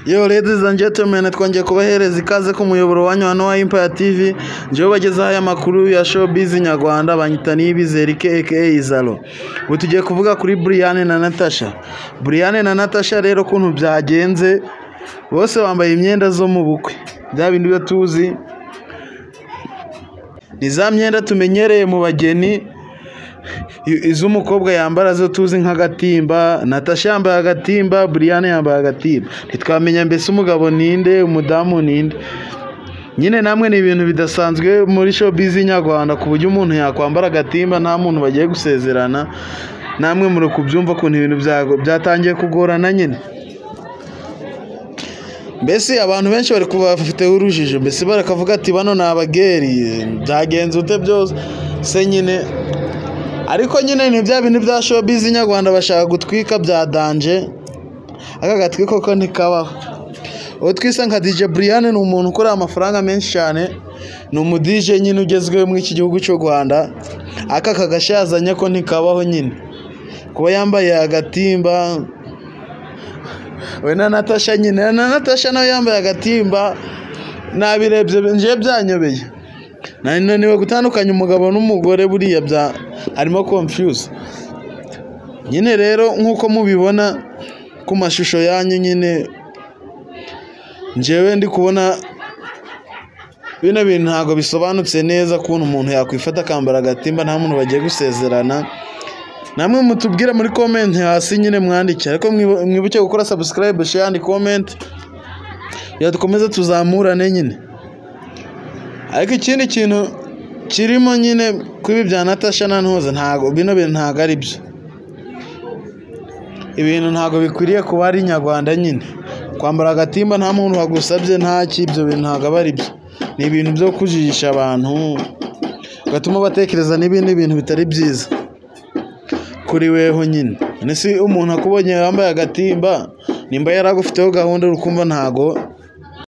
Yo ladies and gentlemen, twongeye kubahereza ikaze ku muyoboro wanyu hano wa Empire TV. Njewe bagezaho aya makuru ya showbiz nyarwanda, banyita Niyibizera aka Izalo. Ubu tugiye kuvuga kuri Brian na Natasha. Brian na Natasha rero kuntu byagenze, bose bambaye imyenda zo mu bukwe. Bya bindi byo tuzi ni za myenda tumenyereye mu bageni, iz'umukobwa yambara zo tuzi nk'agatimba. Natasha yambaye agatimba, Brian yambaye agatimba. Ntitwamenya mbese umugabo ninde, umudamu ninde. Nyine namwe ni ibintu bidasanzwe muri showbiz nyarwanda, ku buryo umuntu yakwambara agatimba nta muntu bagiye gusezerana. Namwe muri kubyumva kuntu ibintu byatangiye kugorana nyine. Mbese abantu benshi bari kubafiteho urujijo, mbese barakavuga ati bano ni abageri, byagenze ute byose se nyine. Ariko nyine ni bya bintu bya showbiz nyarwanda bashaka gutwika bya danje. Aka gatwiko ko ntikabaho. Uwo twise nka DJ Brian ni umuntu ukora amafaranga menshi cyane, ni umu DJ nyine ugezweho muri iki gihugu cy'u Rwanda. Aka kagashazanye ko ntikabaho nyine, kuba yambaye agatimba. We na Natasha nyine, na Natasha nawe yambaye agatimba, nabirebye nje byanyobeye. Niwe gutandukanya umugabo n'umugore, buriya harimo confuse nyine. Rero nkuko mubibona ku mashusho yanyu nyine, njewe ndi kubona bino bintu ntago bisobanutse neza kuntu umuntu yakwifata akambara agatimba nta muntu bagiye gusezerana. Namwe mutubwira muri comment hasi nyine, mwandike. Ariko mwibuke gukora subscribe, share and comment, ya dukomeze tuzamurane nyine. Ariko ikindi kintu kirimo nyine kwibi bya Natasha na Ntuza, ntago bino bintu ntago ari byo. Ibintu ntago bikwiriye kuba ari nyarwanda nyine. Kwambara agatimba nta muntu wagusabye, nta kibyo bintu ntago ari byo. Ni ibintu byo kujijisha abantu, gatuma batekereza n'ibindi bintu bitari byiza kuri weho nyine. Nese umuntu akubonye yambaye agatimba, nimba yaragufiteho gahunda urukumva ntago